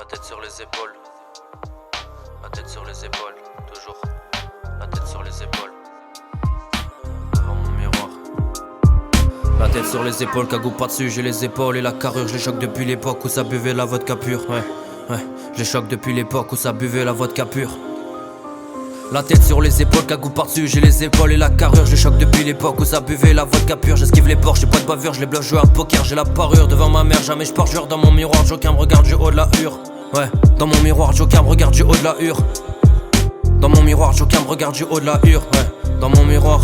tête sur les épaules. La tête sur les épaules, toujours. La tête sur les épaules. Devant mon miroir. La tête sur les épaules, cagou pas dessus, j'ai les épaules et la carrure. Je les choque depuis l'époque où ça buvait la vodka pure. Ouais, je les choque depuis l'époque où ça buvait la vodka pure. La tête sur les épaules, cagou par-dessus, j'ai les épaules et la carrure. Je les choque depuis l'époque où ça buvait la vodka pure. J'esquive les porches, j'ai pas de bavure, je les bloque, jouer à poker. J'ai la parure devant ma mère, jamais je pars jure. Dans mon miroir, Joker me regarde du haut de la hure. Ouais, dans mon miroir, Joker me regarde du haut de la hure. Dans mon miroir, Joker me regarde du haut de la hure. Ouais, dans mon miroir.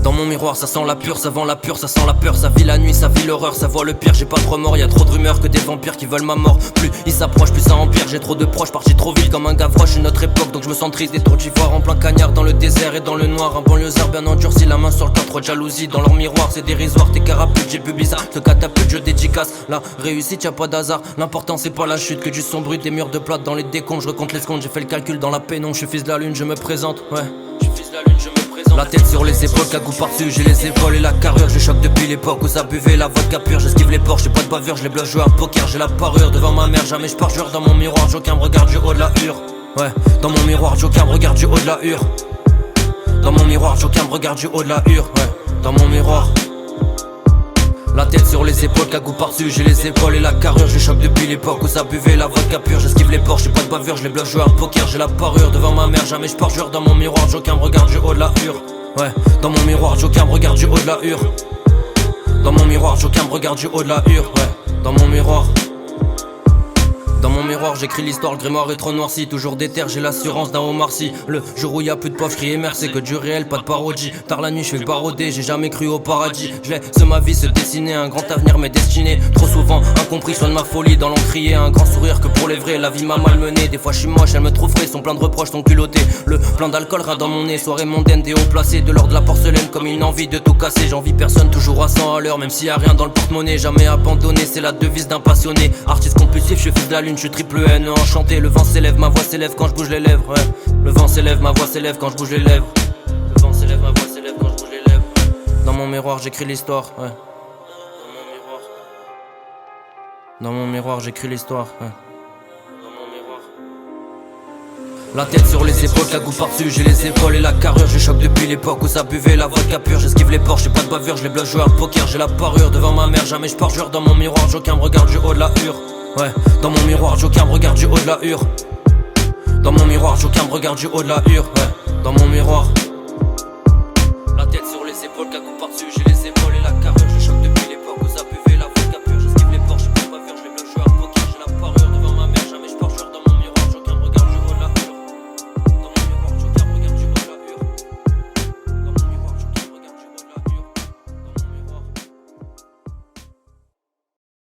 Dans mon miroir, ça sent la pure, ça vend la pure, ça sent la peur, ça vit la nuit, ça vit l'horreur, ça voit le pire, j'ai pas de remords, y'a trop de rumeurs que des vampires qui veulent ma mort. Plus ils s'approchent, plus ça empire, j'ai trop de proches, parti trop vite comme un gavroche, une autre époque, donc je me sens triste, des tours d'ivoire en plein cagnard dans le désert et dans le noir, un banlieusard bien endurci, la main sur le tas, trop de jalousie dans leur miroir, c'est dérisoire, t'es carapute, j'ai le plus bizarre, te catapulte, je dédicace, la réussite y'a pas d'hasard, l'important c'est pas la chute, que du son brut, des murs de plate dans les décombres, je recompte les secondes, j'ai fait le calcul dans la pénombre, je suis fils de la lune, je me présente, ouais, je suis fils de la lune, je me présente. La tête sur les épaules, cagou par-dessus, j'ai les épaules et la carrure. Je choque depuis l'époque où ça buvait la vodka pure. J'esquive les porches, j'ai pas de bavure, je les bloque, jouer à poker. J'ai la parure devant ma mère, jamais je pars jure. Dans mon miroir, Joker me regarde du haut de la hure. Ouais, dans mon miroir, Joker me regarde du haut de la hure. Dans mon miroir, Joker me regarde du haut de la hure. Ouais, dans mon miroir. La tête sur les épaules, cagou par-dessus, j'ai les épaules et la carrure. Je choque depuis l'époque où ça buvait la vodka pure. J'esquive les porches, j'ai pas de bavure, je les bloque, jouer à poker. J'ai la parure devant ma mère, jamais je pars jure. Dans mon miroir, Joker me regarde du haut de la hure. Ouais, dans mon miroir, Joker me regarde du haut de la hure. Dans mon miroir, Joker me regarde du haut de la hure. Ouais, dans mon miroir. Dans mon miroir, j'écris l'histoire, le grimoire est trop noirci. Toujours déter, j'ai l'assurance d'un Omar Sy. Le jour où y'a plus de pauvres, crie merde, c'est que du réel, pas de parodie. Tard la nuit, je fais le barodé, j'ai jamais cru au paradis. Je laisse ma vie se dessiner, un grand avenir m'est destiné. Trop souvent, incompris, soin de ma folie. Dans l'encrier, un grand sourire que pour les vrais. La vie m'a malmené, des fois je suis moche, elle me trouve frais. Sont plein de reproches, sont culottés. Le plein d'alcool, rien dans mon nez. Soirée mondaine, des hauts placés. De l'or de la porcelaine, comme une envie de tout casser. J'envie personne, toujours à 100 à l'heure. Même s'il y a rien dans le porte-monnaie, jamais abandonné. C'est la devise d'un passionné. Artiste compulsif, je suis fils de la lune, je suis triple N. Enchanté, le vent s'élève, ma voix s'élève quand je bouge les lèvres. Ouais. Le vent s'élève, ma voix s'élève quand je bouge les lèvres. Le vent s'élève, ma voix s'élève quand je bouge les lèvres. Dans mon miroir, j'écris l'histoire. Ouais. Dans mon miroir, j'écris l'histoire. Ouais. Dans mon miroir. La tête sur les épaules, cagou par-dessus, j'ai les épaules et la carrure. Je choque depuis l'époque où ça buvait la vodka pure. J'esquive les porches, j'ai pas de bavure, je les bloque, jouer à poker. J'ai la parure devant ma mère, jamais je pars jure. Dans mon miroir, Joker me regarde du haut de la hure. Ouais, dans mon miroir, Joker me regarde du haut de la hure. Dans mon miroir, Joker me regarde du haut de la hure. Ouais.